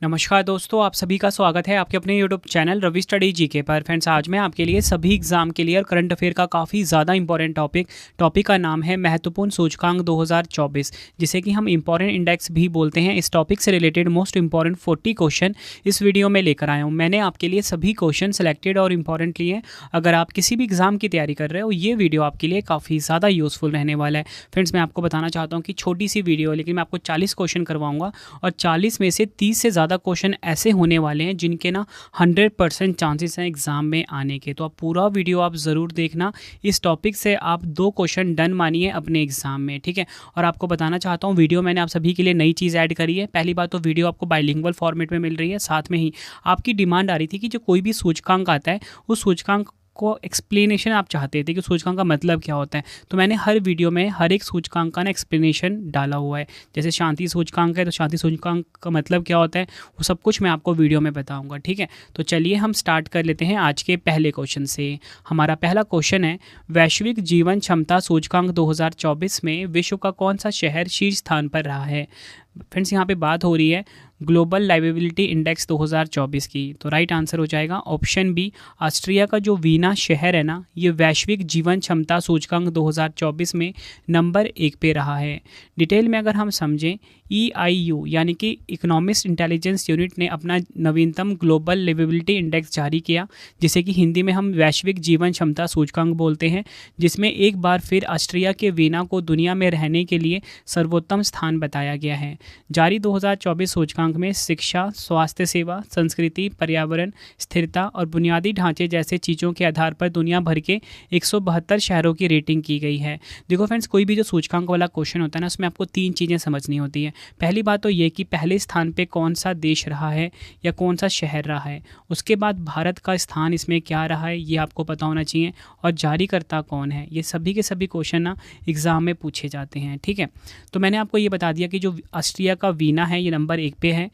नमस्कार दोस्तों, आप सभी का स्वागत है आपके अपने YouTube channel Ravi study GK पर। फ्रेंड्स, आज मैं आपके लिए सभी एग्जाम के लिए और करंट अफेयर का काफ़ी ज़्यादा इंपॉर्टेंट टॉपिक का नाम है महत्वपूर्ण सूचकांक 2024, जिसे कि हम इंपॉर्टेंट इंडेक्स भी बोलते हैं। इस टॉपिक से रिलेटेड मोस्ट इंपॉर्टेंट 40 क्वेश्चन इस वीडियो में लेकर आया हूँ। मैंने आपके लिए सभी क्वेश्चन सेलेक्टेड और इंपॉर्टेंट लिए। अगर आप किसी भी एग्जाम की तैयारी कर रहे हो, ये वीडियो आपके लिए काफ़ी ज़्यादा यूज़फुल रहने वाला है। फ्रेंड्स, मैं आपको बताना चाहता हूँ कि छोटी सी वीडियो है, लेकिन मैं आपको 40 क्वेश्चन करवाऊँगा और 40 में से 30 से ज़्यादा क्वेश्चन ऐसे होने वाले हैं जिनके ना 100% चांसेस हैं एग्जाम में आने के। तो आप पूरा वीडियो आप ज़रूर देखना। इस टॉपिक से आप 2 क्वेश्चन डन मानिए अपने एग्जाम में, ठीक है। और आपको बताना चाहता हूँ, वीडियो मैंने आप सभी के लिए नई चीज़ ऐड करी है। पहली बात तो वीडियो आपको बाइलिंगुअल फॉर्मेट में मिल रही है। साथ में ही आपकी डिमांड आ रही थी कि जो कोई भी सूचकांक आता है उस सूचकांक को एक्सप्लेनेशन आप चाहते थे कि सूचकांक का मतलब क्या होता है। तो मैंने हर वीडियो में हर एक सूचकांक का ना एक्सप्लेनेशन डाला हुआ है। जैसे शांति सूचकांक है तो शांति सूचकांक का मतलब क्या होता है, वो सब कुछ मैं आपको वीडियो में बताऊंगा, ठीक है। तो चलिए हम स्टार्ट कर लेते हैं आज के पहले क्वेश्चन से। हमारा पहला क्वेश्चन है, वैश्विक जीवन क्षमता सूचकांक 2024 में विश्व का कौन सा शहर शीर्ष स्थान पर रहा है। फ्रेंड्स, यहाँ पे बात हो रही है ग्लोबल लाइवेबिलिटी इंडेक्स 2024 की। तो राइट आंसर हो जाएगा ऑप्शन बी, ऑस्ट्रिया का जो वीना शहर है ना, ये वैश्विक जीवन क्षमता सूचकांक 2024 में नंबर 1 पे रहा है। डिटेल में अगर हम समझें, EIU यानी कि इकोनॉमिस्ट इंटेलिजेंस यूनिट ने अपना नवीनतम ग्लोबल लिवेबिलिटी इंडेक्स जारी किया, जिसे कि हिंदी में हम वैश्विक जीवन क्षमता सूचकांक बोलते हैं, जिसमें एक बार फिर ऑस्ट्रिया के वीना को दुनिया में रहने के लिए सर्वोत्तम स्थान बताया गया है। जारी 2024 सूचकांक में शिक्षा, स्वास्थ्य सेवा, संस्कृति, पर्यावरण, स्थिरता और बुनियादी ढांचे जैसे चीज़ों के आधार पर दुनिया भर के 172 शहरों की रेटिंग की गई है। देखो फ्रेंड्स, कोई भी जो सूचकांक वाला क्वेश्चन होता है ना, उसमें आपको 3 चीज़ें समझनी होती है। पहली बात तो ये कि पहले स्थान पे कौन सा देश रहा है या कौन सा शहर रहा है। उसके बाद भारत का स्थान इसमें क्या रहा है, ये आपको पता होना चाहिए। और जारीकर्ता कौन है, ये सभी के सभी क्वेश्चन ना एग्जाम में पूछे जाते हैं, ठीक है। तो मैंने आपको ये बता दिया कि जो ऑस्ट्रिया का वीना है ये नंबर 1 पे है,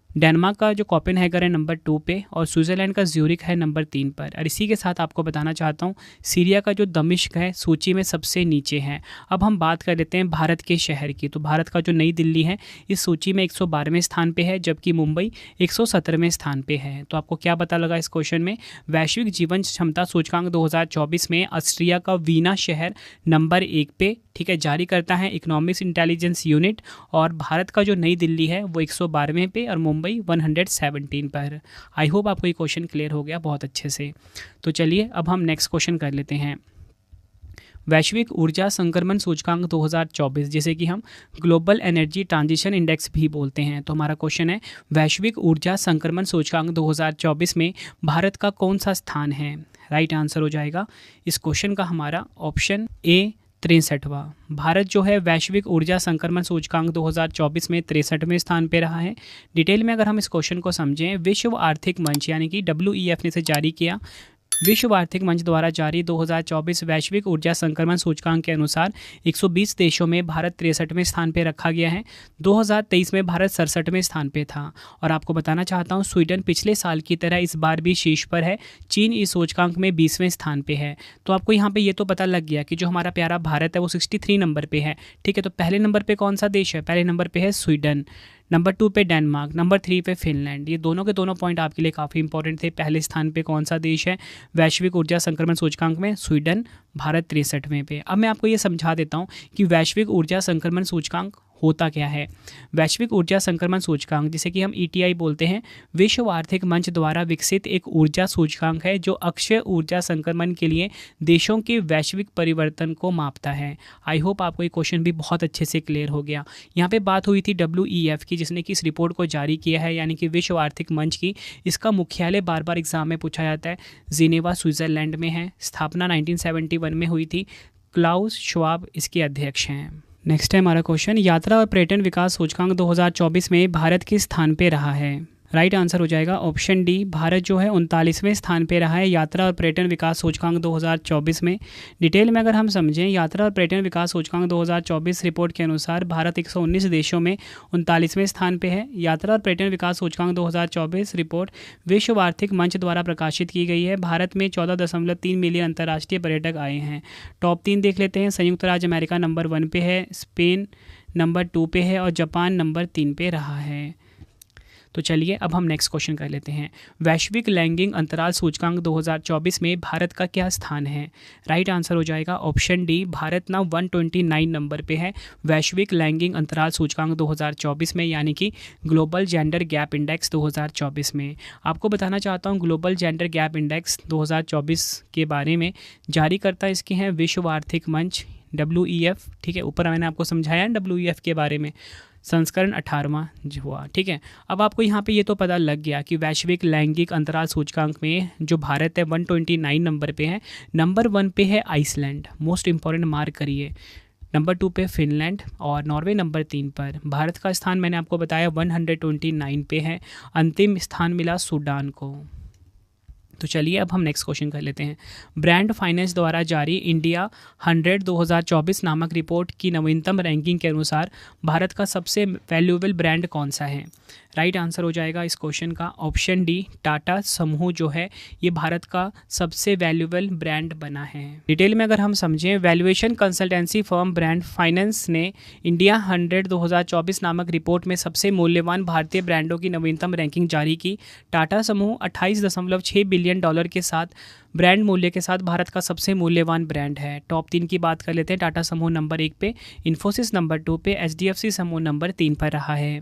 डेनमार्क का जो कोपेनहेगन है नंबर 2 पे, और स्विट्ज़रलैंड का ज्यूरिख है नंबर 3 पर। और इसी के साथ आपको बताना चाहता हूँ, सीरिया का जो दमिश्क है सूची में सबसे नीचे है। अब हम बात कर लेते हैं भारत के शहर की। तो भारत का जो नई दिल्ली है इस सूची में 112वें स्थान पे है, जबकि मुंबई 117वें स्थान पे है। तो आपको क्या पता लगा इस क्वेश्चन में, वैश्विक जीवन क्षमता सूचकांक 2024 में ऑस्ट्रिया का वीना शहर नंबर 1 पे, ठीक है, जारी करता है इकोनॉमिक्स इंटेलिजेंस यूनिट। और भारत का जो नई दिल्ली है वो 112वें पे और मुंबई 117 पर। आई होप आपको ये क्वेश्चन क्लियर हो गया बहुत अच्छे से। तो चलिए अब हम नेक्स्ट क्वेश्चन कर लेते हैं। वैश्विक ऊर्जा संक्रमण सूचकांक 2024, जिसे कि हम ग्लोबल एनर्जी ट्रांजिशन इंडेक्स भी बोलते हैं। तो हमारा क्वेश्चन है, वैश्विक ऊर्जा संक्रमण सूचकांक 2024 में भारत का कौन सा स्थान है। राइट आंसर हो जाएगा इस क्वेश्चन का हमारा ऑप्शन ए, 63वां। भारत जो है वैश्विक ऊर्जा संक्रमण सूचकांक 2024 में 63वें स्थान पे रहा है। डिटेल में अगर हम इस क्वेश्चन को समझें, विश्व आर्थिक मंच यानी कि WEF ने इसे जारी किया। विश्व आर्थिक मंच द्वारा जारी 2024 वैश्विक ऊर्जा संक्रमण सूचकांक के अनुसार 120 देशों में भारत 63वें स्थान पर रखा गया है। 2023 में भारत 67वें स्थान पे था। और आपको बताना चाहता हूँ, स्वीडन पिछले साल की तरह इस बार भी शीर्ष पर है। चीन इस सूचकांक में 20वें स्थान पे है। तो आपको यहाँ पे ये तो पता लग गया कि जो हमारा प्यारा भारत है वो 63 नंबर पे है, ठीक है। तो पहले नंबर पे कौन सा देश है, पहले नंबर पे है स्वीडन, नंबर 2 पे डेनमार्क, नंबर 3 पे फिनलैंड। ये दोनों के दोनों पॉइंट आपके लिए काफ़ी इंपॉर्टेंट थे। पहले स्थान पे कौन सा देश है वैश्विक ऊर्जा संक्रमण सूचकांक में, स्वीडन, भारत 63वें पे। अब मैं आपको ये समझा देता हूँ कि वैश्विक ऊर्जा संक्रमण सूचकांक होता क्या है। वैश्विक ऊर्जा संक्रमण सूचकांक, जिसे कि हम ETI बोलते हैं, विश्व आर्थिक मंच द्वारा विकसित एक ऊर्जा सूचकांक है जो अक्षय ऊर्जा संक्रमण के लिए देशों के वैश्विक परिवर्तन को मापता है। आई होप आपको ये क्वेश्चन भी बहुत अच्छे से क्लियर हो गया। यहाँ पे बात हुई थी WEF की, जिसने कि इस रिपोर्ट को जारी किया है, यानी कि विश्व आर्थिक मंच की। इसका मुख्यालय बार बार एग्जाम में पूछा जाता है, जिनेवा स्विट्जरलैंड में है। स्थापना 1971 में हुई थी। क्लाउस श्वाब इसके अध्यक्ष हैं। नेक्स्ट है हमारा क्वेश्चन, यात्रा और पर्यटन विकास सूचकांक 2024 में भारत किस स्थान पे रहा है। राइट आंसर हो जाएगा ऑप्शन डी, भारत जो है 39वें स्थान पे रहा है यात्रा और पर्यटन विकास सूचकांक 2024 में। डिटेल में अगर हम समझें, यात्रा और पर्यटन विकास सूचकांक 2024 रिपोर्ट के अनुसार भारत 119 देशों में 39वें स्थान पे है। यात्रा और पर्यटन विकास सूचकांक 2024 रिपोर्ट विश्व आर्थिक मंच द्वारा प्रकाशित की गई है। भारत में 14.3 मिलियन अंतर्राष्ट्रीय पर्यटक आए हैं। टॉप 3 देख लेते हैं। संयुक्त राज्य अमेरिका नंबर 1 पे है, स्पेन नंबर 2 पे है और जापान नंबर 3 पे रहा है। तो चलिए अब हम नेक्स्ट क्वेश्चन कर लेते हैं। वैश्विक लैंगिक अंतराल सूचकांक 2024 में भारत का क्या स्थान है? राइट आंसर हो जाएगा ऑप्शन डी, भारत ना 129 नंबर पे है वैश्विक लैंगिक अंतराल सूचकांक 2024 में, यानी कि ग्लोबल जेंडर गैप इंडेक्स 2024 में। आपको बताना चाहता हूँ ग्लोबल जेंडर गैप इंडेक्स 2024 के बारे में। जारीकर्ता इसके हैं विश्व आर्थिक मंच WEF, ठीक है। ऊपर मैंने आपको समझाया WEF के बारे में, संस्करण 18वां जो हुआ, ठीक है। अब आपको यहाँ पे ये तो पता लग गया कि वैश्विक लैंगिक अंतराल सूचकांक में जो भारत है 129 नंबर पे है। नंबर 1 पे है आइसलैंड, मोस्ट इंपॉर्टेंट मार्क करिए। नंबर 2 पे फिनलैंड और नॉर्वे नंबर 3 पर। भारत का स्थान मैंने आपको बताया 129 पे है। अंतिम स्थान मिला सूडान को। तो चलिए अब हम नेक्स्ट क्वेश्चन कर लेते हैं। ब्रांड फाइनेंस द्वारा जारी इंडिया 100 2024 नामक रिपोर्ट की नवीनतम रैंकिंग के अनुसार भारत का सबसे वैल्यूएबल ब्रांड कौन सा है? राइट आंसर हो जाएगा इस क्वेश्चन का ऑप्शन डी, टाटा समूह जो है ये भारत का सबसे वैल्यूएबल ब्रांड बना है। डिटेल में अगर हम समझें, valuation consultancy firm brand finance ने इंडिया 100 2024 नामक रिपोर्ट में सबसे मूल्यवान भारतीय ब्रांडों की नवीनतम रैंकिंग जारी की। टाटा समूह 28.6 बिलियन डॉलर के साथ ब्रांड मूल्य के साथ भारत का सबसे मूल्यवान ब्रांड है। टॉप 3 की बात कर लेते हैं। टाटा समूह नंबर 1 पे, इन्फोसिस नंबर 2 पे, HDFC समूह नंबर 3 पर रहा है।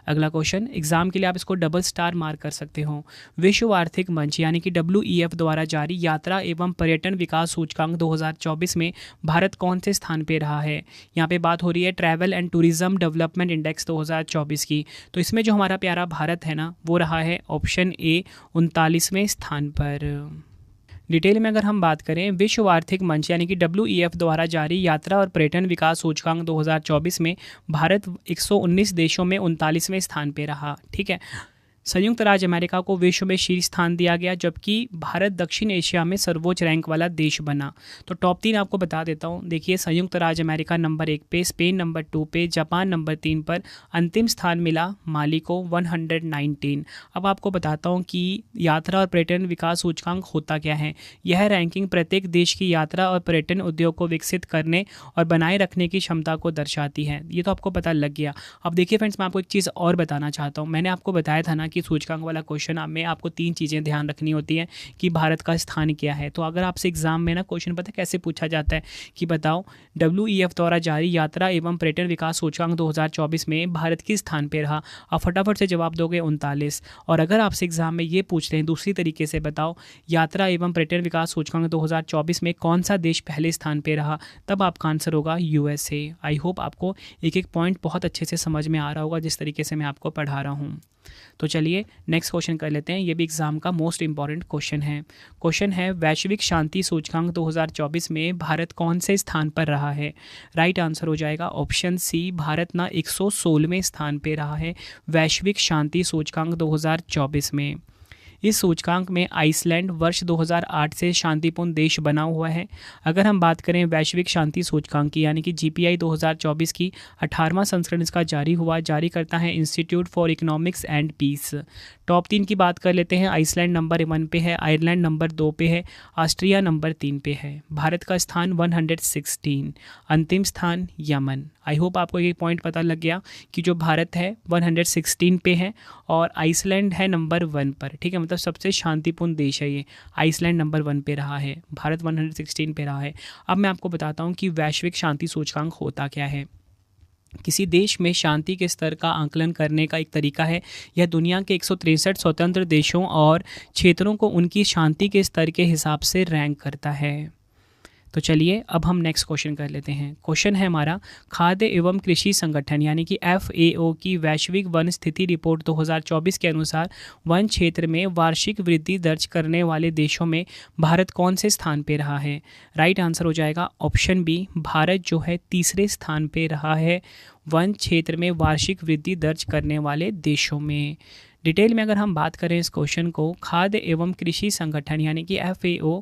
अगला क्वेश्चन, एग्जाम के लिए आप इसको डबल स्टार मार्क कर सकते हो। विश्व आर्थिक मंच यानी कि WEF द्वारा जारी यात्रा एवं पर्यटन विकास सूचकांक 2024 में भारत कौन से स्थान पे रहा है? यहाँ पे बात हो रही है travel and tourism development index 2024 की। तो इसमें जो हमारा प्यारा भारत है ना, वो रहा है ऑप्शन ए 39वें स्थान पर। डिटेल में अगर हम बात करें, विश्व आर्थिक मंच यानी कि WEF द्वारा जारी यात्रा और पर्यटन विकास सूचकांक 2024 में भारत 119 देशों में 39वें स्थान पे रहा, ठीक है। संयुक्त राज्य अमेरिका को विश्व में शीर्ष स्थान दिया गया, जबकि भारत दक्षिण एशिया में सर्वोच्च रैंक वाला देश बना। तो टॉप 3 आपको बता देता हूँ। देखिए, संयुक्त राज्य अमेरिका नंबर 1 पे, स्पेन नंबर 2 पे, जापान नंबर 3 पर। अंतिम स्थान मिला माली को 119। अब आपको बताता हूँ कि यात्रा और पर्यटन विकास सूचकांक होता क्या है। यह रैंकिंग प्रत्येक देश की यात्रा और पर्यटन उद्योग को विकसित करने और बनाए रखने की क्षमता को दर्शाती है। ये तो आपको पता लग गया। अब देखिए फ्रेंड्स, मैं आपको एक चीज़ और बताना चाहता हूँ। मैंने आपको बताया था ना कि सूचकांक वाला क्वेश्चन में आपको 3 चीज़ें ध्यान रखनी होती हैं कि भारत का स्थान क्या है। तो अगर आपसे एग्जाम में ना क्वेश्चन पता कैसे पूछा जाता है कि बताओ WEF द्वारा जारी यात्रा एवं पर्यटन विकास सूचकांक 2024 में भारत किस स्थान पे रहा, आप फटाफट से जवाब दोगे 39। और अगर आपसे एग्जाम में ये पूछते हैं दूसरी तरीके से, बताओ यात्रा एवं पर्यटन विकास सूचकांक 2024 में कौन सा देश पहले स्थान पे रहा, तब आपका आंसर होगा USA। आई होप आपको एक एक पॉइंट बहुत अच्छे से समझ में आ रहा होगा जिस तरीके से मैं आपको पढ़ा रहा हूँ। तो चलिए नेक्स्ट क्वेश्चन कर लेते हैं। ये भी एग्जाम का मोस्ट इंपॉर्टेंट क्वेश्चन है। क्वेश्चन है, वैश्विक शांति सूचकांक 2024 में भारत कौन से स्थान पर रहा है? राइट आंसर हो जाएगा ऑप्शन सी, भारत ना 116वें स्थान पे रहा है वैश्विक शांति सूचकांक 2024 में। इस सूचकांक में आइसलैंड वर्ष 2008 से शांतिपूर्ण देश बना हुआ है। अगर हम बात करें वैश्विक शांति सूचकांक की यानी कि GPI 2024 की 18वां संस्करण इसका जारी हुआ। जारी करता है institute for economics and peace. Top 3 की बात कर लेते हैं। आइसलैंड नंबर 1 पे है, आयरलैंड नंबर 2 पे है, ऑस्ट्रिया नंबर 3 पे है। भारत का स्थान 116, अंतिम स्थान यमन। आई होप आपको एक पॉइंट पता लग गया कि जो भारत है 116 पे है और आइसलैंड है नंबर 1 पर, ठीक है। मतलब सबसे शांतिपूर्ण देश है ये। आइसलैंड नंबर 1 पे रहा है, भारत 116 पे रहा है। अब मैं आपको बताता हूँ कि वैश्विक शांति सूचकांक होता क्या है। किसी देश में शांति के स्तर का आंकलन करने का एक तरीका है। यह दुनिया के 163 स्वतंत्र देशों और क्षेत्रों को उनकी शांति के स्तर के हिसाब से रैंक करता है। तो चलिए अब हम नेक्स्ट क्वेश्चन कर लेते हैं। क्वेश्चन है हमारा, खाद्य एवं कृषि संगठन यानी कि FAO की वैश्विक वन स्थिति रिपोर्ट 2024 के अनुसार वन क्षेत्र में वार्षिक वृद्धि दर्ज करने वाले देशों में भारत कौन से स्थान पे रहा है? राइट आंसर हो जाएगा ऑप्शन बी, भारत जो है 3रे स्थान पे रहा है वन क्षेत्र में वार्षिक वृद्धि दर्ज करने वाले देशों में। डिटेल में अगर हम बात करें इस क्वेश्चन को, खाद्य एवं कृषि संगठन यानी कि FAO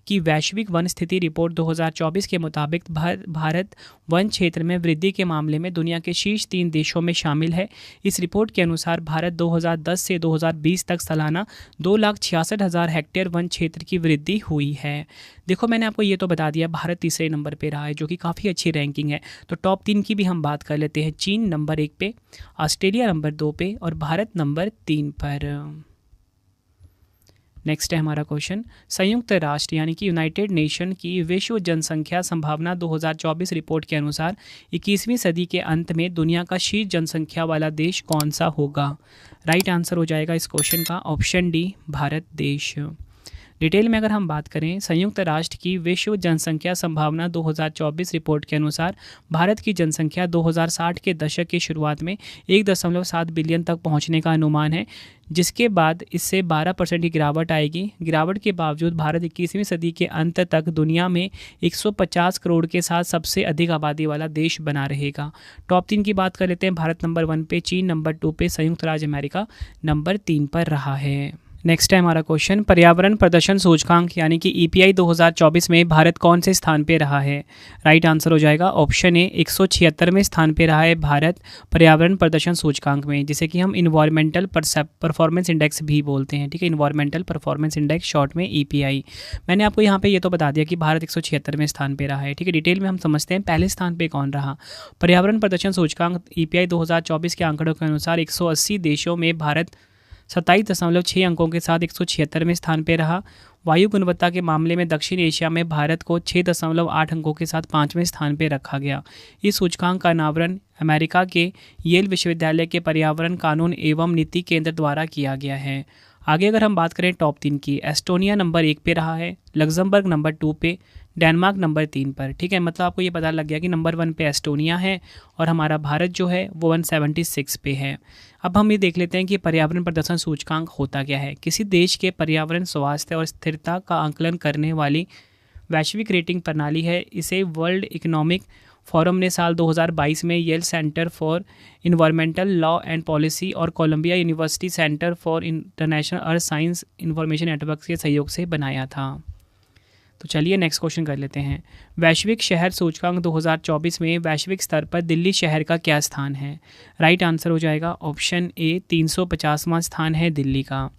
की वैश्विक वन स्थिति रिपोर्ट 2024 के मुताबिक भारत वन क्षेत्र में वृद्धि के मामले में दुनिया के शीर्ष 3 देशों में शामिल है। इस रिपोर्ट के अनुसार भारत 2010 से 2020 तक सालाना 2,66,000 हेक्टेयर वन क्षेत्र की वृद्धि हुई है। देखो मैंने आपको ये तो बता दिया, भारत तीसरे नंबर पे रहा है, जो कि काफ़ी अच्छी रैंकिंग है। तो टॉप 3 की भी हम बात कर लेते हैं। चीन नंबर 1 पे, ऑस्ट्रेलिया नंबर 2 पे और भारत नंबर 3 पर। नेक्स्ट है हमारा क्वेश्चन, संयुक्त राष्ट्र यानी कि यूनाइटेड नेशन की विश्व जनसंख्या संभावना 2024 रिपोर्ट के अनुसार 21वीं सदी के अंत में दुनिया का शीर्ष जनसंख्या वाला देश कौन सा होगा? राइट आंसर हो जाएगा इस क्वेश्चन का ऑप्शन डी, भारत देश। डिटेल में अगर हम बात करें, संयुक्त राष्ट्र की विश्व जनसंख्या संभावना 2024 रिपोर्ट के अनुसार भारत की जनसंख्या 2060 के दशक की शुरुआत में 1.7 बिलियन तक पहुंचने का अनुमान है, जिसके बाद इससे 12% की गिरावट आएगी। गिरावट के बावजूद भारत 21वीं सदी के अंत तक दुनिया में 150 करोड़ के साथ सबसे अधिक आबादी वाला देश बना रहेगा। टॉप 3 की बात कर लेते हैं। भारत नंबर 1 पे, चीन नंबर 2 पे, संयुक्त राज्य अमेरिका नंबर 3 पर रहा है। नेक्स्ट है हमारा क्वेश्चन, पर्यावरण प्रदर्शन सूचकांक यानी कि EPI 2024 में भारत कौन से स्थान पे रहा है? राइट आंसर हो जाएगा ऑप्शन ए, 176वें स्थान पे रहा है भारत पर्यावरण प्रदर्शन सूचकांक में, जिसे कि हम इन्वायरमेंटल परफॉर्मेंस इंडेक्स भी बोलते हैं। ठीक है, इन्वायरमेंटल परफॉर्मेंस इंडेक्स शॉर्ट में EPI। मैंने आपको यहाँ पे ये तो बता दिया कि भारत 176वें स्थान पे रहा है। ठीक है, डिटेल में हम समझते हैं पहले स्थान पे कौन रहा। पर्यावरण प्रदर्शन सूचकांक EPI 2024 के आंकड़ों के अनुसार 180 देशों में भारत 27.6 अंकों के साथ 176वें स्थान पर रहा। वायु गुणवत्ता के मामले में दक्षिण एशिया में भारत को 6.8 अंकों के साथ 5वें स्थान पर रखा गया। इस सूचकांक का अनावरण अमेरिका के येल विश्वविद्यालय के पर्यावरण कानून एवं नीति केंद्र द्वारा किया गया है। आगे अगर हम बात करें टॉप 3 की, एस्टोनिया नंबर 1 पे रहा है, लग्जमबर्ग नंबर 2 पे, डेनमार्क नंबर 3 पर। ठीक है, मतलब आपको ये पता लग गया कि नंबर 1 पे एस्टोनिया है और हमारा भारत जो है वो 176 पे है। अब हम ये देख लेते हैं कि पर्यावरण प्रदर्शन सूचकांक होता क्या है। किसी देश के पर्यावरण स्वास्थ्य और स्थिरता का आंकलन करने वाली वैश्विक रेटिंग प्रणाली है। इसे वर्ल्ड इकोनॉमिक फोरम ने साल 2022 में Yale center for environmental law and policy और Columbia University center for international earth science information network के सहयोग से बनाया था। तो चलिए नेक्स्ट क्वेश्चन कर लेते हैं। वैश्विक शहर सूचकांक 2024 में वैश्विक स्तर पर दिल्ली शहर का क्या स्थान है? राइट आंसर हो जाएगा ऑप्शन ए, 350वां स्थान है दिल्ली का।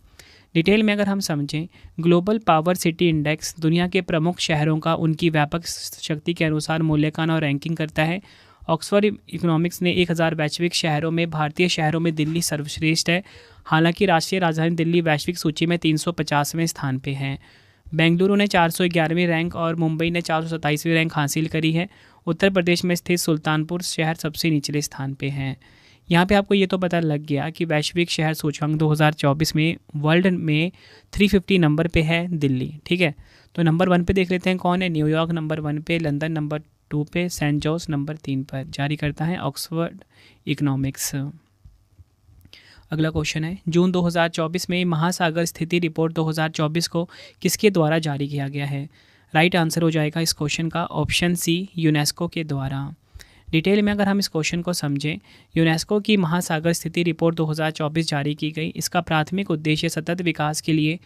डिटेल में अगर हम समझें, ग्लोबल पावर सिटी इंडेक्स दुनिया के प्रमुख शहरों का उनकी व्यापक शक्ति के अनुसार मूल्यांकन और रैंकिंग करता है। ऑक्सफोर्ड इकोनॉमिक्स ने 1000 वैश्विक शहरों में भारतीय शहरों में दिल्ली सर्वश्रेष्ठ है। हालांकि राष्ट्रीय राजधानी दिल्ली वैश्विक सूची में 350वें स्थान पे है। बेंगलुरु ने 411वीं रैंक और मुंबई ने 427वीं रैंक हासिल करी है। उत्तर प्रदेश में स्थित सुल्तानपुर शहर सबसे निचले स्थान पे है। यहाँ पे आपको ये तो पता लग गया कि वैश्विक शहर सूचकांक 2024 में वर्ल्ड में 350 नंबर पे है दिल्ली। ठीक है, तो नंबर 1 पे देख लेते हैं कौन है। न्यूयॉर्क नंबर 1 पे, लंदन नंबर 2 पे, सेंट जोस नंबर 3 पर। जारी करता है ऑक्सफोर्ड इकोनॉमिक्स। अगला क्वेश्चन है, जून 2024 में महासागर स्थिति रिपोर्ट 2024 को किसके द्वारा जारी किया गया है? राइट आंसर हो जाएगा इस क्वेश्चन का ऑप्शन सी, यूनेस्को के द्वारा। डिटेल में अगर हम इस क्वेश्चन को समझें, यूनेस्को की महासागर स्थिति रिपोर्ट 2024 जारी की गई। इसका प्राथमिक उद्देश्य सतत विकास के लिए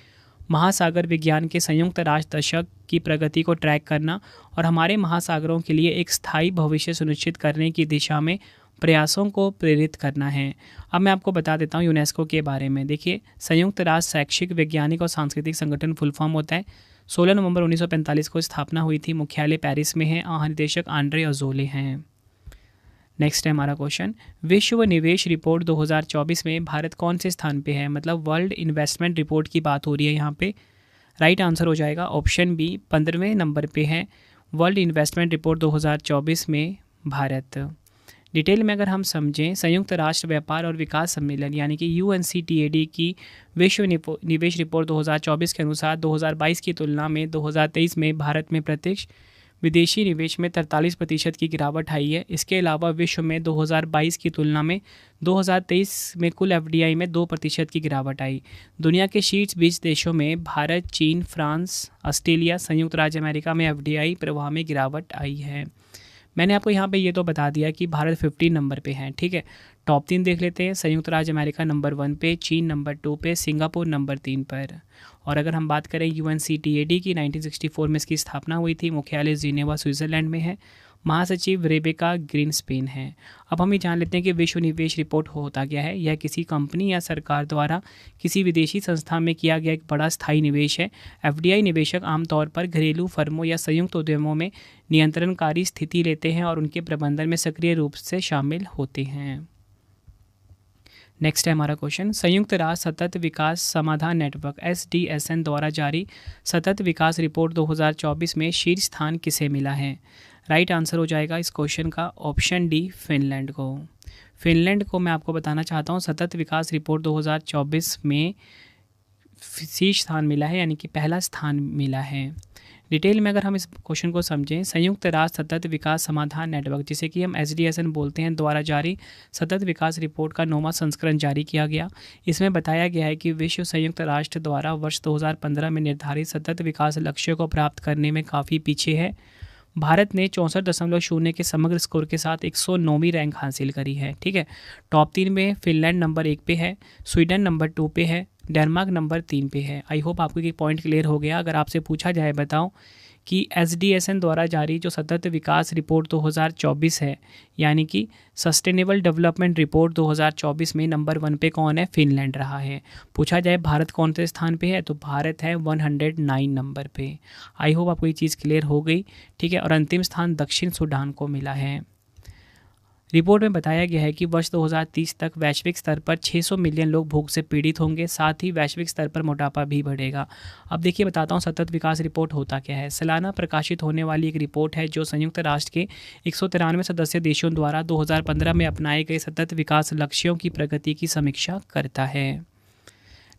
महासागर विज्ञान के संयुक्त राष्ट्र दशक की प्रगति को ट्रैक करना और हमारे महासागरों के लिए एक स्थायी भविष्य सुनिश्चित करने की दिशा में प्रयासों को प्रेरित करना है। अब मैं आपको बता देता हूँ यूनेस्को के बारे में। देखिए, संयुक्त राष्ट्र शैक्षिक, वैज्ञानिक और सांस्कृतिक संगठन फुल फॉर्म होता है। 16 नवंबर 1945 को स्थापना हुई थी। मुख्यालय पेरिस में है। महानिदेशक आंड्रे अजोले हैं। नेक्स्ट है हमारा क्वेश्चन, विश्व निवेश रिपोर्ट 2024 में भारत कौन से स्थान पे है? मतलब वर्ल्ड इन्वेस्टमेंट रिपोर्ट की बात हो रही है यहाँ पे। राइट आंसर हो जाएगा ऑप्शन बी, 15वें नंबर पे है वर्ल्ड इन्वेस्टमेंट रिपोर्ट 2024 में भारत। डिटेल में अगर हम समझें, संयुक्त राष्ट्र व्यापार और विकास सम्मेलन यानी कि UNCTAD की विश्व निवेश रिपोर्ट 2024 के अनुसार 2022 की तुलना में 2023 में भारत में प्रत्यक्ष विदेशी निवेश में 43% की गिरावट आई है। इसके अलावा विश्व में 2022 की तुलना में 2023 में कुल FDI में 2% की गिरावट आई। दुनिया के शीर्ष 20 देशों में भारत, चीन, फ्रांस, ऑस्ट्रेलिया, संयुक्त राज्य अमेरिका में FDI प्रवाह में गिरावट आई है। मैंने आपको यहाँ पे ये तो बता दिया कि भारत 15 नंबर पे है, ठीक है। टॉप 3 देख लेते हैं। संयुक्त राज्य अमेरिका नंबर 1 पे, चीन नंबर 2 पे, सिंगापुर नंबर 3 पर। और अगर हम बात करें UNCTAD की, 1964 में इसकी स्थापना हुई थी। मुख्यालय जिनेवा स्विट्ज़रलैंड में है। महासचिव रेबेका ग्रीनस्पेन है। अब हम ये जान लेते हैं कि विश्व निवेश रिपोर्ट होता क्या है। यह किसी कंपनी या सरकार द्वारा किसी विदेशी संस्था में किया गया एक बड़ा स्थायी निवेश है। FDI निवेशक आमतौर पर घरेलू फर्मों या संयुक्त उद्यमों में नियंत्रणकारी स्थिति लेते हैं और उनके प्रबंधन में सक्रिय रूप से शामिल होते हैं। नेक्स्ट है हमारा क्वेश्चन, संयुक्त राष्ट्र सतत विकास समाधान नेटवर्क SDSN द्वारा जारी सतत विकास रिपोर्ट 2024 में शीर्ष स्थान किसे मिला है। राइट आंसर हो जाएगा इस क्वेश्चन का ऑप्शन डी, फिनलैंड को। फिनलैंड को मैं आपको बताना चाहता हूँ सतत विकास रिपोर्ट 2024 में शीर्ष स्थान मिला है, यानी कि पहला स्थान मिला है। डिटेल में अगर हम इस क्वेश्चन को समझें, संयुक्त राष्ट्र सतत विकास समाधान नेटवर्क, जिसे कि हम SDSN बोलते हैं, द्वारा जारी सतत विकास रिपोर्ट का 9वां संस्करण जारी किया गया। इसमें बताया गया है कि विश्व संयुक्त राष्ट्र द्वारा वर्ष 2015 में निर्धारित सतत विकास लक्ष्यों को प्राप्त करने में काफ़ी पीछे है। भारत ने 64.0 के समग्र स्कोर के साथ 109वीं रैंक हासिल करी है, ठीक है। टॉप 3 में फिनलैंड नंबर 1 पे है, स्वीडन नंबर 2 पे है, डेनमार्क नंबर 3 पे है। आई होप आपको ये पॉइंट क्लियर हो गया। अगर आपसे पूछा जाए बताओ कि SDSN द्वारा जारी जो सतत विकास रिपोर्ट 2024 है, यानी कि सस्टेनेबल डेवलपमेंट रिपोर्ट 2024 में नंबर 1 पे कौन है, फिनलैंड रहा है। पूछा जाए भारत कौन से स्थान पे है, तो भारत है 109 नंबर पे। आई होप आपको ये चीज़ क्लियर हो गई, ठीक है। और अंतिम स्थान दक्षिण सूडान को मिला है। रिपोर्ट में बताया गया है कि वर्ष 2030 तक वैश्विक स्तर पर 600 मिलियन लोग भूख से पीड़ित होंगे, साथ ही वैश्विक स्तर पर मोटापा भी बढ़ेगा। अब देखिए बताता हूँ सतत विकास रिपोर्ट होता क्या है। सालाना प्रकाशित होने वाली एक रिपोर्ट है जो संयुक्त राष्ट्र के 193 सदस्य देशों द्वारा 2015 में अपनाए गए सतत विकास लक्ष्यों की प्रगति की समीक्षा करता है।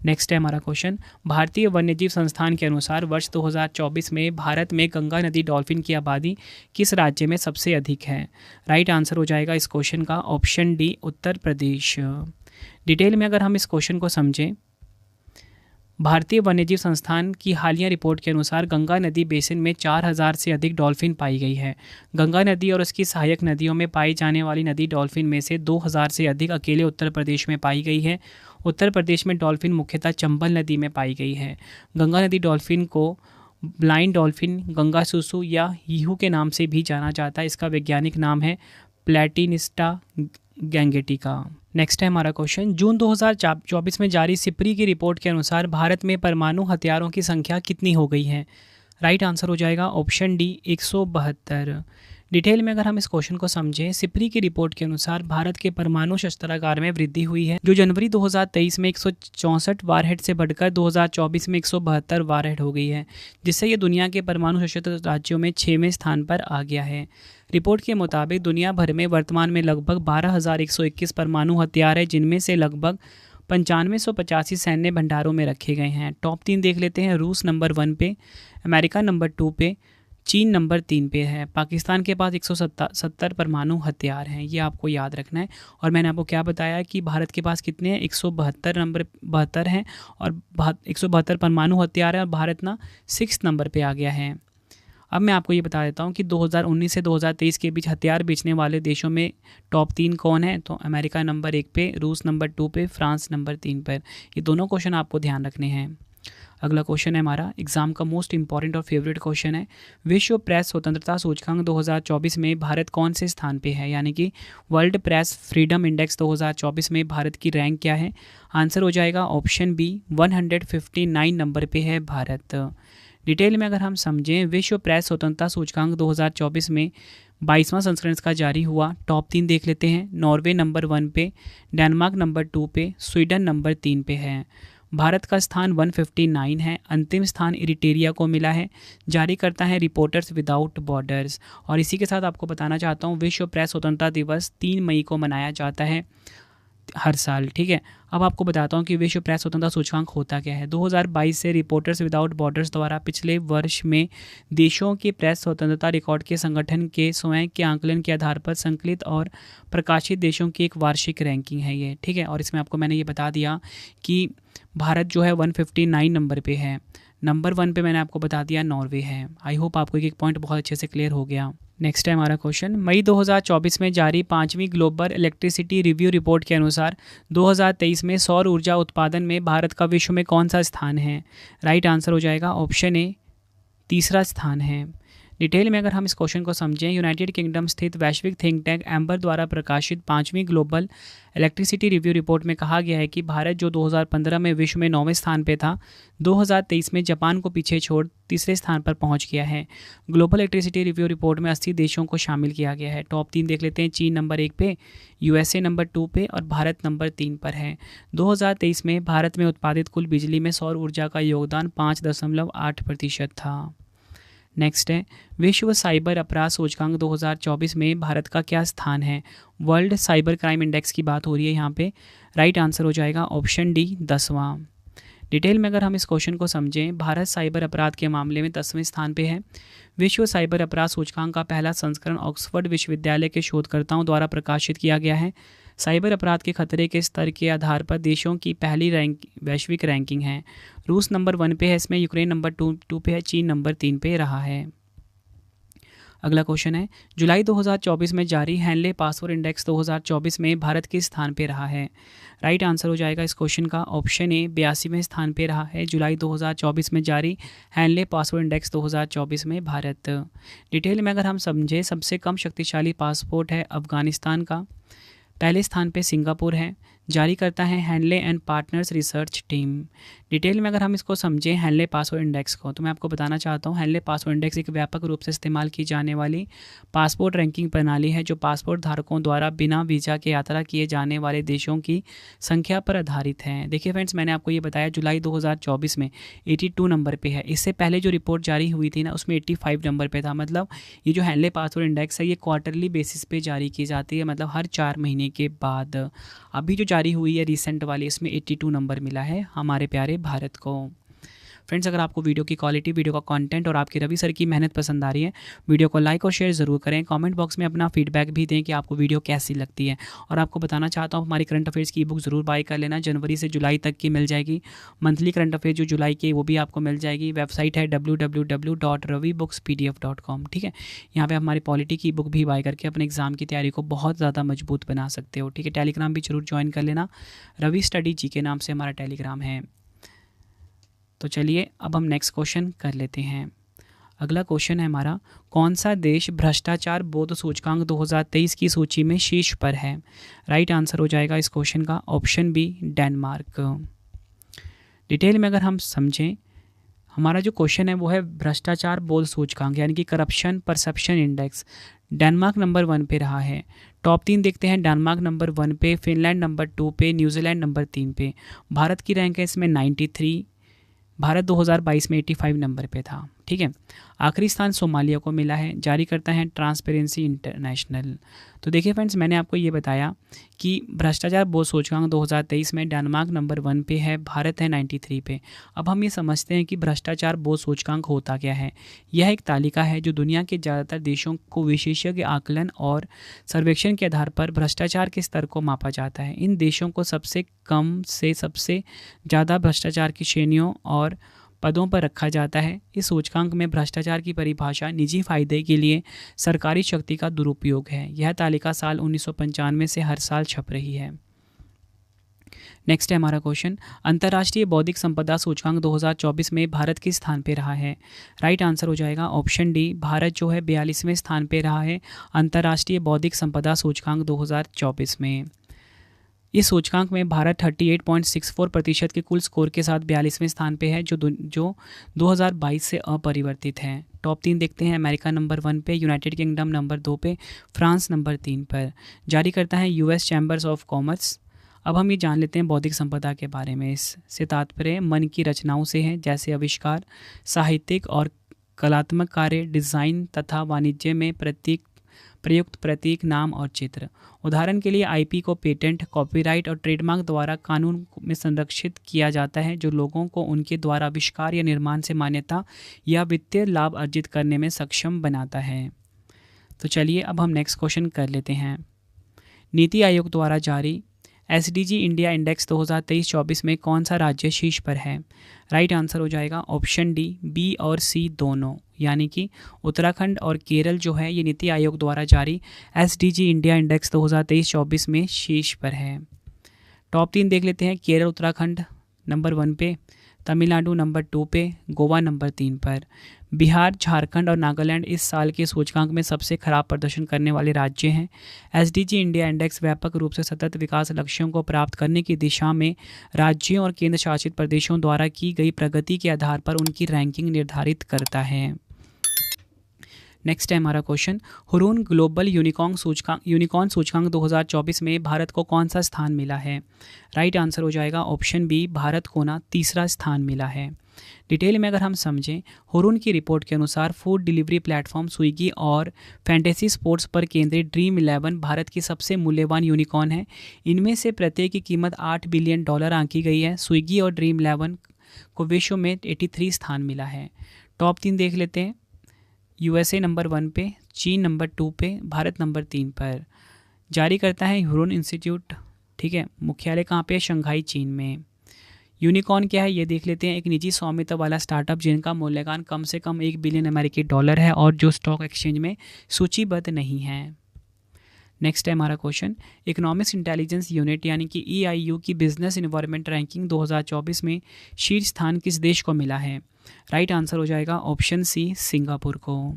नेक्स्ट है हमारा क्वेश्चन, भारतीय वन्यजीव संस्थान के अनुसार वर्ष 2024 में भारत में गंगा नदी डॉल्फिन की आबादी किस राज्य में सबसे अधिक है। राइट आंसर हो जाएगा इस क्वेश्चन का option D, Uttar Pradesh. Detail में अगर हम इस क्वेश्चन को समझें, भारतीय वन्यजीव संस्थान की हालिया रिपोर्ट के अनुसार गंगा नदी बेसिन में 4000 से अधिक डॉल्फिन पाई गई है। गंगा नदी और उसकी सहायक नदियों में पाई जाने वाली नदी डॉल्फिन में से 2000 से अधिक अकेले उत्तर प्रदेश में पाई गई है। उत्तर प्रदेश में डॉल्फिन मुख्यतः चंबल नदी में पाई गई है। गंगा नदी डॉल्फिन को ब्लाइंड डॉल्फिन, गंगा सुसु या यीहू के नाम से भी जाना जाता है। इसका वैज्ञानिक नाम है प्लैटिनिस्टा गैंगेटिका। नेक्स्ट है हमारा क्वेश्चन, जून 2024 में जारी सिप्री की रिपोर्ट के अनुसार भारत में परमाणु हथियारों की संख्या कितनी हो गई है। राइट आंसर हो जाएगा ऑप्शन डी, 172। डिटेल में अगर हम इस क्वेश्चन को समझें, सिप्री की रिपोर्ट के अनुसार भारत के परमाणु शस्त्रागार में वृद्धि हुई है, जो जनवरी 2023 में 164 वारहेड से बढ़कर 2024 में 172 वारहेड हो गई है, जिससे ये दुनिया के परमाणु सशस्त्र राज्यों में 6वें स्थान पर आ गया है। रिपोर्ट के मुताबिक दुनिया भर में वर्तमान में लगभग 12,121 परमाणु हथियार है, जिनमें से लगभग 9585 सैन्य भंडारों में रखे गए हैं। टॉप 3 देख लेते हैं। रूस नंबर 1 पे, अमेरिका नंबर 2 पे, चीन नंबर 3 पे है। पाकिस्तान के पास 170 परमाणु हथियार हैं, ये आपको याद रखना है। और मैंने आपको क्या बताया कि भारत के पास कितने हैं, 172 हैं और 172 परमाणु हथियार है, और भारत ना 6 नंबर पे आ गया है। अब मैं आपको ये बता देता हूँ कि 2019 से 2023 के बीच हथियार बेचने वाले देशों में टॉप 3 कौन है, तो अमेरिका नंबर 1 पे, रूस नंबर 2 पे, फ्रांस नंबर 3 पर। ये दोनों क्वेश्चन आपको ध्यान रखने हैं। अगला क्वेश्चन है हमारा एग्जाम का मोस्ट इंपॉर्टेंट और फेवरेट क्वेश्चन है, विश्व प्रेस स्वतंत्रता सूचकांक 2024 में भारत कौन से स्थान पे है, यानी कि वर्ल्ड प्रेस फ्रीडम इंडेक्स 2024 में भारत की रैंक क्या है। आंसर हो जाएगा ऑप्शन बी, 159 नंबर पे है भारत। डिटेल में अगर हम समझें, विश्व प्रेस स्वतंत्रता सूचकांक 2024 में 22वां संस्करण का जारी हुआ। टॉप 3 देख लेते हैं। नॉर्वे नंबर 1 पे, डेनमार्क नंबर 2 पे, स्वीडन नंबर 3 पे है। भारत का स्थान 159 है। अंतिम स्थान इरिटेरिया को मिला है। जारी करता है रिपोर्टर्स विदाउट बॉर्डर्स। और इसी के साथ आपको बताना चाहता हूँ, विश्व प्रेस स्वतंत्रता दिवस 3 मई को मनाया जाता है हर साल, ठीक है। अब आपको बताता हूँ कि विश्व प्रेस स्वतंत्रता सूचकांक होता क्या है। 2022 से रिपोर्टर्स विदाउट बॉर्डर्स द्वारा पिछले वर्ष में देशों के प्रेस स्वतंत्रता रिकॉर्ड के संगठन के स्वयं के आंकलन के आधार पर संकलित और प्रकाशित देशों की एक वार्षिक रैंकिंग है ये, ठीक है। और इसमें आपको मैंने ये बता दिया कि भारत जो है 159 नंबर पे है। नंबर 1 पे मैंने आपको बता दिया नॉर्वे है। आई होप आपको एक पॉइंट बहुत अच्छे से क्लियर हो गया। नेक्स्ट है हमारा क्वेश्चन, मई 2024 में जारी 5वीं ग्लोबल इलेक्ट्रिसिटी रिव्यू रिपोर्ट के अनुसार 2023 में सौर ऊर्जा उत्पादन में भारत का विश्व में कौन सा स्थान है? राइट आंसर हो जाएगा ऑप्शन ए, तीसरा स्थान है। डिटेल में अगर हम इस क्वेश्चन को समझें, यूनाइटेड किंगडम स्थित वैश्विक थिंक टैंक एम्बर द्वारा प्रकाशित 5वीं ग्लोबल इलेक्ट्रिसिटी रिव्यू रिपोर्ट में कहा गया है कि भारत जो 2015 में विश्व में 9वें स्थान पे था, 2023 में जापान को पीछे छोड़ तीसरे स्थान पर पहुंच गया है। ग्लोबल इलेक्ट्रिसिटी रिव्यू रिपोर्ट में 80 देशों को शामिल किया गया है। टॉप 3 देख लेते हैं, चीन नंबर 1 पे, यूएसए नंबर 2 पे और भारत नंबर 3 पर है। 2023 में भारत में उत्पादित कुल बिजली में सौर ऊर्जा का योगदान 5.8% था। नेक्स्ट है, विश्व साइबर अपराध सूचकांक 2024 में भारत का क्या स्थान है? वर्ल्ड साइबर क्राइम इंडेक्स की बात हो रही है यहाँ पे। राइट आंसर हो जाएगा ऑप्शन डी, 10वां। डिटेल में अगर हम इस क्वेश्चन को समझें, भारत साइबर अपराध के मामले में 10वें स्थान पे है। विश्व साइबर अपराध सूचकांक का पहला संस्करण ऑक्सफोर्ड विश्वविद्यालय के शोधकर्ताओं द्वारा प्रकाशित किया गया है। साइबर अपराध के खतरे के स्तर के आधार पर देशों की पहली वैश्विक रैंकिंग है। रूस नंबर 1 पे है इसमें, यूक्रेन नंबर 2 पे है, चीन नंबर 3 पे रहा है। अगला क्वेश्चन है, जुलाई 2024 में जारी हैनले पासवर्ड इंडेक्स 2024 में भारत किस स्थान पे रहा है? राइट आंसर हो जाएगा इस क्वेश्चन का ऑप्शन ए, 82वें स्थान पे रहा है। जुलाई 2024 में जारी हैनले पासवर्ड इंडेक्स 2024 में भारत। डिटेल में अगर हम समझे, सबसे कम शक्तिशाली पासपोर्ट है अफगानिस्तान का, पहले स्थान पे सिंगापुर है। जारी करता है Henle and partners research team. Detail में अगर हम इसको समझें हैनले पासवर्ड इंडेक्स को, तो मैं आपको बताना चाहता हूँ, हैनले पासवर्ड इंडेक्स एक व्यापक रूप से इस्तेमाल की जाने वाली पासपोर्ट रैंकिंग प्रणाली है जो पासपोर्ट धारकों द्वारा बिना वीज़ा के यात्रा किए जाने वाले देशों की संख्या पर आधारित है। देखिए फ्रेंड्स, मैंने आपको ये बताया जुलाई 2024 में 82 नंबर पे है। इससे पहले जो रिपोर्ट जारी हुई थी ना, उसमें 85 नंबर पे था। मतलब ये जो हैनले पासवर्ड इंडेक्स है, ये क्वार्टरली बेसिस पे जारी की जाती है, मतलब हर 4 महीने के बाद। अभी जो जारी हुई है रिसेंट वाली, इसमें 82 नंबर मिला है हमारे प्यारे भारत को। फ्रेंड्स, अगर आपको वीडियो की क्वालिटी, वीडियो का कंटेंट और आपकी रवि सर की मेहनत पसंद आ रही है, वीडियो को लाइक और शेयर ज़रूर करें। कमेंट बॉक्स में अपना फीडबैक भी दें कि आपको वीडियो कैसी लगती है। और आपको बताना चाहता हूँ, हमारी करंट अफेयर्स की बुक ज़रूर बाय कर लेना। जनवरी से जुलाई तक की मिल जाएगी। मंथली करंट अफेयर जो जुलाई की, वो भी आपको मिल जाएगी। वेबसाइट है www.ravibooks.pdf.com। ठीक है, यहाँ पर हमारी पॉलिटी की बुक भी बाय करके अपने एग्जाम की तैयारी को बहुत ज़्यादा मजबूत बना सकते हो। ठीक है, टेलीग्राम भी जरूर ज्वाइन कर लेना। रवि स्टडी जी के नाम से हमारा टेलीग्राम है। तो चलिए अब हम नेक्स्ट क्वेश्चन कर लेते हैं। अगला क्वेश्चन है हमारा, कौन सा देश भ्रष्टाचार बोध सूचकांक 2023 की सूची में शीर्ष पर है? राइट आंसर हो जाएगा इस क्वेश्चन का ऑप्शन बी, डेनमार्क। डिटेल में अगर हम समझें, हमारा जो क्वेश्चन है वो है भ्रष्टाचार बोध सूचकांक, यानी कि corruption perception index. Denmark number 1 पे रहा है। टॉप 3 देखते हैं, डेनमार्क नंबर 1 पे, फिनलैंड नंबर 2 पे, न्यूजीलैंड नंबर 3 पे। भारत की रैंक है इसमें 93। भारत 2022 में 85 नंबर पे था। ठीक है, आखिरी स्थान सोमालिया को मिला है। जारी करता है ट्रांसपेरेंसी इंटरनेशनल। तो देखिए फ्रेंड्स, मैंने आपको ये बताया कि भ्रष्टाचार बोध सूचकांक 2023 में डेनमार्क नंबर 1 पे है, भारत है 93 पे। अब हम ये समझते हैं कि भ्रष्टाचार बोध सूचकांक होता क्या है। यह एक तालिका है जो दुनिया के ज़्यादातर देशों को विशेषज्ञ आकलन और सर्वेक्षण के आधार पर भ्रष्टाचार के स्तर को मापा जाता है। इन देशों को सबसे कम से सबसे ज़्यादा भ्रष्टाचार की श्रेणियों और पदों पर रखा जाता है। इस सूचकांक में भ्रष्टाचार की परिभाषा निजी फायदे के लिए सरकारी शक्ति का दुरुपयोग है। यह तालिका साल 1995 से हर साल छप रही है। नेक्स्ट है हमारा क्वेश्चन, अंतर्राष्ट्रीय बौद्धिक संपदा सूचकांक 2024 में भारत किस स्थान पे रहा है? राइट आंसर हो जाएगा ऑप्शन डी, भारत जो है 42वें स्थान पे रहा है अंतर्राष्ट्रीय बौद्धिक संपदा सूचकांक 2024 में। इस सूचकांक में भारत 38.64% के कुल स्कोर के साथ 42वें स्थान पे है, जो 2022 से अपरिवर्तित है। टॉप 3 देखते हैं, अमेरिका नंबर 1 पे, यूनाइटेड किंगडम नंबर 2 पे, फ्रांस नंबर 3 पर। जारी करता है यूएस चैम्बर्स ऑफ कॉमर्स। अब हम ये जान लेते हैं बौद्धिक संपदा के बारे में। इससे तात्पर्य मन की रचनाओं से है, जैसे आविष्कार, साहित्यिक और कलात्मक कार्य, डिज़ाइन तथा वाणिज्य में प्रयुक्त प्रतीक, नाम और चित्र। उदाहरण के लिए आईपी को पेटेंट, कॉपीराइट और ट्रेडमार्क द्वारा कानून में संरक्षित किया जाता है, जो लोगों को उनके द्वारा आविष्कार या निर्माण से मान्यता या वित्तीय लाभ अर्जित करने में सक्षम बनाता है। तो चलिए अब हम नेक्स्ट क्वेश्चन कर लेते हैं। नीति आयोग द्वारा जारी एसडीजी इंडिया इंडेक्स 2023-24 में कौन सा राज्य शीर्ष पर है? राइट आंसर हो जाएगा ऑप्शन डी, बी और सी दोनों, यानी कि उत्तराखंड और केरल जो है ये नीति आयोग द्वारा जारी एसडीजी इंडिया इंडेक्स 2023-24 में शीर्ष पर है। टॉप 3 देख लेते हैं। केरल उत्तराखंड नंबर 1 पे, तमिलनाडु नंबर 2 पे, गोवा नंबर 3 पर। बिहार, झारखंड और नागालैंड इस साल के सूचकांक में सबसे खराब प्रदर्शन करने वाले राज्य हैं। एसडीजी इंडिया इंडेक्स व्यापक रूप से सतत विकास लक्ष्यों को प्राप्त करने की दिशा में राज्यों और केंद्र शासित प्रदेशों द्वारा की गई प्रगति के आधार पर उनकी रैंकिंग निर्धारित करता है। नेक्स्ट है हमारा क्वेश्चन, हुरून ग्लोबल यूनिकॉर्न सूचकांक 2024 में भारत को कौन सा स्थान मिला है? राइट आंसर हो जाएगा ऑप्शन बी, भारत को ना तीसरा स्थान मिला है। डिटेल में अगर हम समझें, हुरून की रिपोर्ट के अनुसार फूड डिलीवरी प्लेटफॉर्म स्विगी और फैंटेसी स्पोर्ट्स पर केंद्रित ड्रीम 11 भारत की सबसे मूल्यवान यूनिकॉर्न है। इनमें से प्रत्येक की कीमत $8 बिलियन आंकी गई है। स्विगी और ड्रीम 11 को विश्व में 83 स्थान मिला है। टॉप 3 देख लेते हैं। यूएसए नंबर 1 पे, चीन नंबर 2 पे, भारत नंबर 3 पर। जारी करता है हुरून इंस्टीट्यूट, ठीक है। मुख्यालय कहाँ पे? शंघाई, चीन में। यूनिकॉर्न क्या है ये देख लेते हैं। एक निजी स्वामित्व वाला स्टार्टअप जिनका मूल्यांकन कम से कम $1 बिलियन है और जो स्टॉक एक्सचेंज में सूचीबद्ध नहीं है। नेक्स्ट है हमारा क्वेश्चन, इकोनॉमिक्स इंटेलिजेंस यूनिट यानी कि EIU की बिजनेस इन्वायरमेंट रैंकिंग 2024 में शीर्ष स्थान किस देश को मिला है? राइट आंसर हो जाएगा ऑप्शन सी, सिंगापुर को।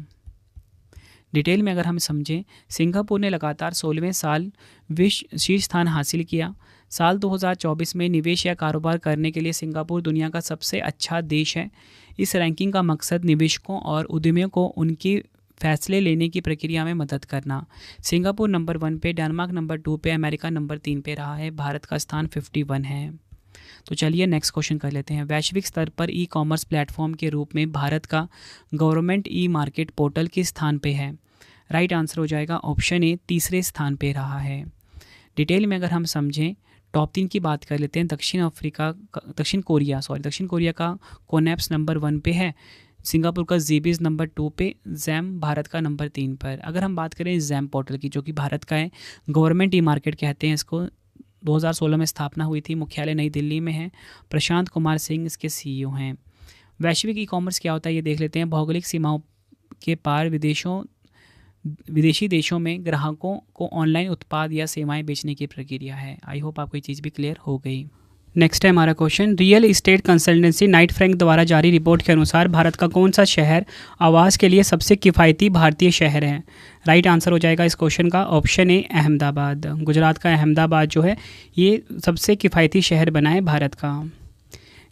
डिटेल में अगर हम समझें, सिंगापुर ने लगातार 16वें साल विश्व शीर्ष स्थान हासिल किया। साल 2024 में निवेश या कारोबार करने के लिए सिंगापुर दुनिया का सबसे अच्छा देश है। इस रैंकिंग का मकसद निवेशकों और उद्यमियों को उनकी फैसले लेने की प्रक्रिया में मदद करना। सिंगापुर नंबर 1 पे, डेनमार्क नंबर 2 पे, अमेरिका नंबर 3 पे रहा है। भारत का स्थान 51 है। तो चलिए नेक्स्ट क्वेश्चन कर लेते हैं। वैश्विक स्तर पर ई कॉमर्स प्लेटफॉर्म के रूप में भारत का गवर्नमेंट ई मार्केट पोर्टल किस स्थान पे है? राइट आंसर हो जाएगा ऑप्शन ए, तीसरे स्थान पे रहा है। डिटेल में अगर हम समझें, टॉप 3 की बात कर लेते हैं। दक्षिण कोरिया का कोनेप्स नंबर 1 पे है। सिंगापुर का जीबीज नंबर 2 पे, जैम भारत का नंबर 3 पर। अगर हम बात करें जैम पोर्टल की, जो कि भारत का है, गवर्नमेंट ई मार्केट कहते हैं इसको, 2016 में स्थापना हुई थी। मुख्यालय नई दिल्ली में है। प्रशांत कुमार सिंह इसके CEO हैं। वैश्विक ई कॉमर्स क्या होता है ये देख लेते हैं। भौगोलिक सीमाओं के पार विदेशी देशों में ग्राहकों को ऑनलाइन उत्पाद या सेवाएं बेचने की प्रक्रिया है। आई होप आपको ये चीज़ भी क्लियर हो गई। नेक्स्ट है हमारा question, real estate consultancy Knight Frank द्वारा जारी रिपोर्ट के अनुसार भारत का कौन सा शहर आवास के लिए सबसे किफ़ायती भारतीय शहर है? राइट आंसर हो जाएगा इस क्वेश्चन का ऑप्शन ए, अहमदाबाद। गुजरात का अहमदाबाद जो है ये सबसे किफ़ायती शहर बना है भारत का।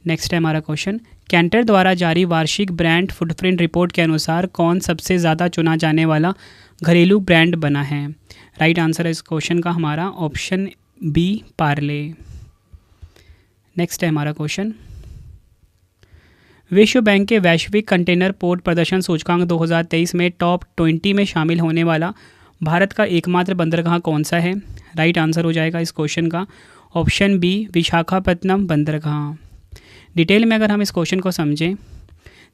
नेक्स्ट है हमारा क्वेश्चन, कैंटर द्वारा जारी वार्षिक ब्रांड फुटप्रिंट रिपोर्ट के अनुसार कौन सबसे ज़्यादा चुना जाने वाला घरेलू ब्रांड बना है? राइट आंसर है इस क्वेश्चन का हमारा ऑप्शन बी, पार्ले। नेक्स्ट है हमारा क्वेश्चन, विश्व बैंक के वैश्विक कंटेनर पोर्ट प्रदर्शन सूचकांक 2023 में टॉप 20 में शामिल होने वाला भारत का एकमात्र बंदरगाह कौन सा है? राइट आंसर हो जाएगा इस क्वेश्चन का ऑप्शन बी, विशाखापत्तनम बंदरगाह। डिटेल में अगर हम इस क्वेश्चन को समझें,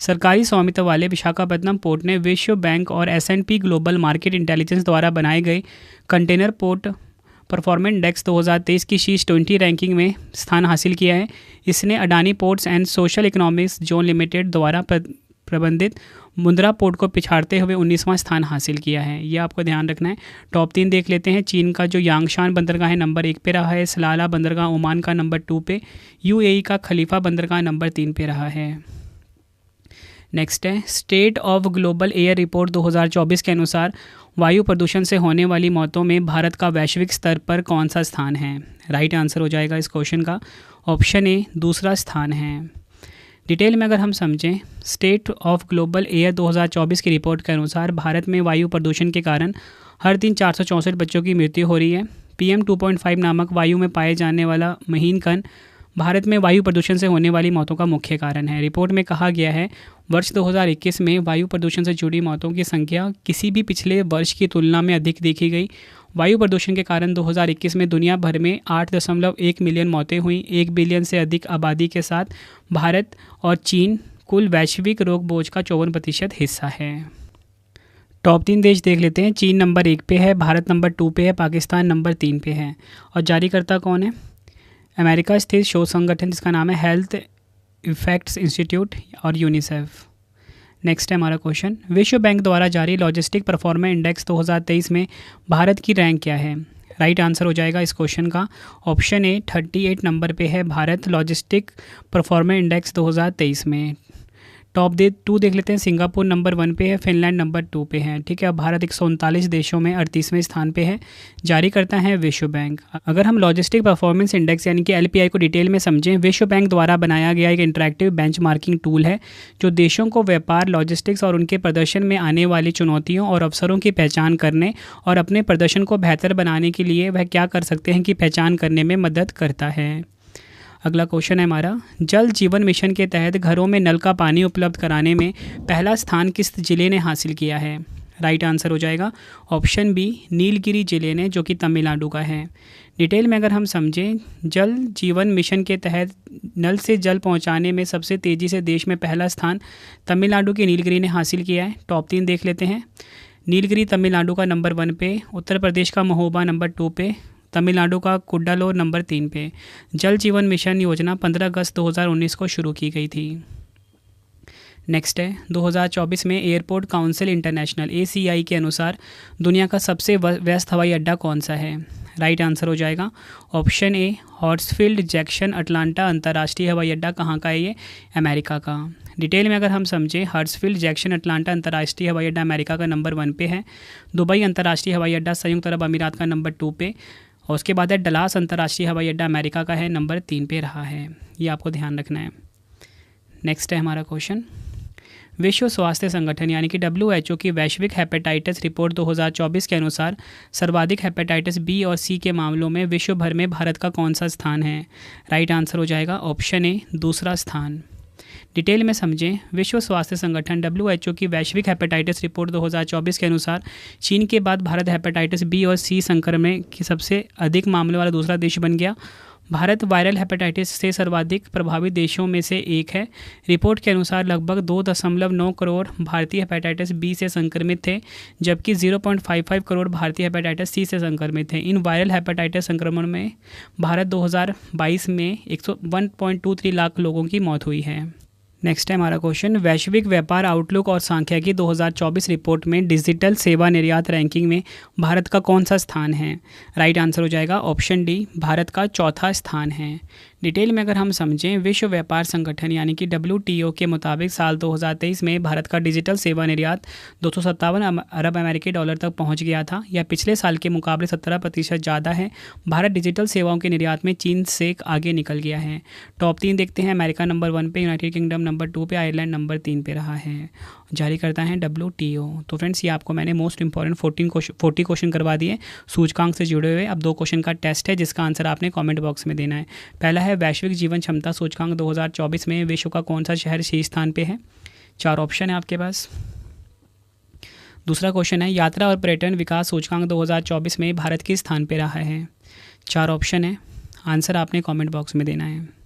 सरकारी स्वामित्व वाले विशाखापत्तनम पोर्ट ने विश्व बैंक और S&P ग्लोबल मार्केट इंटेलिजेंस द्वारा बनाए गए कंटेनर पोर्ट परफॉर्मेंस इंडेक्स 2023 की शीर्ष 20 रैंकिंग में स्थान हासिल किया है। इसने Adani ports and social economics zone limited द्वारा प्रबंधित मुंद्रा पोर्ट को पिछाड़ते हुए 19वां स्थान हासिल किया है। ये आपको ध्यान रखना है। टॉप 3 देख लेते हैं। चीन का जो यांगशान बंदरगाह है नंबर 1 पे रहा है। सलाला बंदरगाह ओमान का नंबर 2 पे। UAE का खलीफा बंदरगाह नंबर 3 पे रहा है। नेक्स्ट है, state of global air report 2024 के अनुसार वायु प्रदूषण से होने वाली मौतों में भारत का वैश्विक स्तर पर कौन सा स्थान है? राइट आंसर हो जाएगा इस क्वेश्चन का ऑप्शन ए, दूसरा स्थान है। डिटेल में अगर हम समझें, स्टेट ऑफ ग्लोबल एयर 2024 की रिपोर्ट के अनुसार भारत में वायु प्रदूषण के कारण हर दिन 464 बच्चों की मृत्यु हो रही है। PM 2.5 नामक वायु में पाए जाने वाला महीन कण भारत में वायु प्रदूषण से होने वाली मौतों का मुख्य कारण है। रिपोर्ट में कहा गया है, वर्ष 2021 में वायु प्रदूषण से जुड़ी मौतों की संख्या किसी भी पिछले वर्ष की तुलना में अधिक देखी गई। वायु प्रदूषण के कारण 2021 में दुनिया भर में 8.1 मिलियन मौतें हुई। 1 बिलियन से अधिक आबादी के साथ भारत और चीन कुल वैश्विक रोग बोझ का 54% हिस्सा है। टॉप 3 देश देख लेते हैं। चीन नंबर 1 पे है, भारत नंबर 2 पे है, पाकिस्तान नंबर 3 पे है। और जारीकर्ता कौन है? अमेरिका स्थित शोध संगठन जिसका नाम है हेल्थ इफेक्ट्स इंस्टीट्यूट और यूनिसेफ। नेक्स्ट है हमारा क्वेश्चन, विश्व बैंक द्वारा जारी लॉजिस्टिक परफॉर्मेंस इंडेक्स 2023 में भारत की रैंक क्या है? राइट आंसर हो जाएगा इस क्वेश्चन का ऑप्शन ए 38 नंबर पे है भारत लॉजिस्टिक परफॉर्मेंस इंडेक्स 2023 में। टॉप 2 देख लेते हैं। सिंगापुर नंबर 1 पे है, फिनलैंड नंबर 2 पे है। ठीक है, अब भारत 139 देशों में 38वें स्थान पे है। जारी करता है विश्व बैंक। अगर हम लॉजिस्टिक परफॉर्मेंस इंडेक्स यानी कि LPI को डिटेल में समझें, विश्व बैंक द्वारा बनाया गया एक इंटरैक्टिव बेंचमार्किंग टूल है जो देशों को व्यापार, लॉजिस्टिक्स और उनके प्रदर्शन में आने वाली चुनौतियों और अवसरों की पहचान करने और अपने प्रदर्शन को बेहतर बनाने के लिए वह क्या कर सकते हैं कि पहचान करने में मदद करता है। अगला क्वेश्चन है हमारा, जल जीवन मिशन के तहत घरों में नल का पानी उपलब्ध कराने में पहला स्थान किस जिले ने हासिल किया है? राइट आंसर हो जाएगा ऑप्शन बी नीलगिरी जिले ने, जो कि तमिलनाडु का है। डिटेल में अगर हम समझें, जल जीवन मिशन के तहत नल से जल पहुंचाने में सबसे तेज़ी से देश में पहला स्थान तमिलनाडु के नीलगिरी ने हासिल किया है। टॉप 3 देख लेते हैं। नीलगिरी तमिलनाडु का नंबर 1 पे, उत्तर प्रदेश का महोबा नंबर 2 पे, तमिलनाडु का कुड्डालोर नंबर 3 पे। जल जीवन मिशन योजना 15 अगस्त 2019 को शुरू की गई थी। नेक्स्ट है 2024 में एयरपोर्ट काउंसिल इंटरनेशनल ACI के अनुसार दुनिया का सबसे व्यस्त हवाई अड्डा कौन सा है? राइट आंसर हो जाएगा ऑप्शन ए हॉर्सफील्ड जैक्सन अटलांटा अंतर्राष्ट्रीय हवाई अड्डा। कहाँ का है ये? अमेरिका का। डिटेल में अगर हम समझें, हर्ट्सफील्ड जैक्सन अटलांटा अंतर्राष्ट्रीय हवाई अड्डा अमेरिका का नंबर 1 पे है। दुबई अंतर्राष्ट्रीय हवाई अड्डा संयुक्त अरब अमीरात का नंबर 2 पे, और उसके बाद है डलास अंतर्राष्ट्रीय हवाई अड्डा अमेरिका का है, नंबर 3 पे रहा है। ये आपको ध्यान रखना है। नेक्स्ट है हमारा क्वेश्चन, विश्व स्वास्थ्य संगठन यानी कि WHO की वैश्विक हेपेटाइटिस रिपोर्ट 2024 के अनुसार सर्वाधिक हेपेटाइटिस B और C के मामलों में विश्व भर में भारत का कौन सा स्थान है? राइट आंसर हो जाएगा ऑप्शन ए दूसरा स्थान। डिटेल में समझें, विश्व स्वास्थ्य संगठन WHO की वैश्विक हेपेटाइटिस रिपोर्ट 2024 के अनुसार चीन के बाद भारत हेपेटाइटिस B और C संक्रमण के सबसे अधिक मामलों वाला दूसरा देश बन गया। भारत वायरल हेपेटाइटिस से सर्वाधिक प्रभावित देशों में से एक है। रिपोर्ट के अनुसार लगभग 2.9 करोड़ भारतीय हेपेटाइटिस B से संक्रमित थे, जबकि 0.55 करोड़ भारतीय हेपेटाइटिस C से संक्रमित थे। इन वायरल हेपेटाइटिस संक्रमण में भारत 2022 में 1.23 लाख लोगों की मौत हुई है। नेक्स्ट है हमारा क्वेश्चन, वैश्विक व्यापार आउटलुक और सांख्यिकी 2024 रिपोर्ट में डिजिटल सेवा निर्यात रैंकिंग में भारत का कौन सा स्थान है? राइट आंसर हो जाएगा ऑप्शन डी भारत का चौथा स्थान है। डिटेल में अगर हम समझें, विश्व व्यापार संगठन यानी कि WTO के मुताबिक साल 2023 में भारत का डिजिटल सेवा निर्यात 257 अरब अमेरिकी डॉलर तक पहुंच गया था। यह पिछले साल के मुकाबले 17% ज़्यादा है। भारत डिजिटल सेवाओं के निर्यात में चीन से आगे निकल गया है। टॉप 3 देखते हैं। अमेरिका नंबर 1 पे, यूनाइटेड किंगडम नंबर 2 पे, आयरलैंड नंबर 3 पे रहा है। जारी करता है WTO। तो फ्रेंड्स, ये आपको मैंने मोस्ट इंपॉर्टेंट 40 क्वेश्चन करवा दिए सूचकांक से जुड़े हुए। अब 2 क्वेश्चन का टेस्ट है जिसका आंसर आपने कमेंट बॉक्स में देना है। पहला है, वैश्विक जीवन क्षमता सूचकांक 2024 में विश्व का कौन सा शहर शीर्ष स्थान पे है? 4 ऑप्शन है आपके पास। दूसरा क्वेश्चन है, यात्रा और पर्यटन विकास सूचकांक 2024 में भारत किस स्थान पे रहा है? 4 ऑप्शन है। आंसर आपने कमेंट बॉक्स में देना है।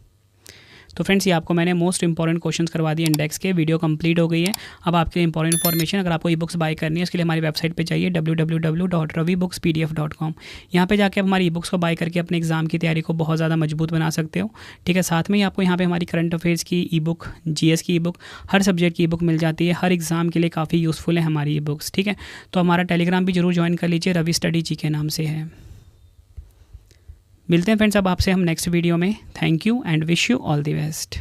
तो फ्रेंड्स, ये आपको मैंने मोस्ट इंपॉर्टेंट क्वेश्चंस करवा दिए इंडेक्स के। वीडियो कंप्लीट हो गई है। अब आपके लिए इंपॉर्टेंट इन्फॉर्मेशन, अगर आपको ई बुक्स बाय करनी है उसके लिए हमारी वेबसाइट पे जाइए www.ravibookspdf.com। यहाँ पे जाके आप हमारी ई बुक्स को बाय करके अपने एग्जाम की तैयारी को बहुत ज़्यादा मजबूत बना सकते हो। ठीक है, साथ में ही आपको यहाँ पे हमारी करंट अफेयर्स की ई बुक, GS की ई बुक, हर सब्जेक्ट की ई बुक मिल जाती है। हर एग्जाम के लिए काफ़ी यूज़फुल है हमारी ई बुक्स। ठीक है, तो हमारा टेलीग्राम भी जरूर ज्वाइन कर लीजिए, रवि स्टडी जी के नाम से है। मिलते हैं फ्रेंड्स अब आपसे हम नेक्स्ट वीडियो में। Thank you and wish you all the best.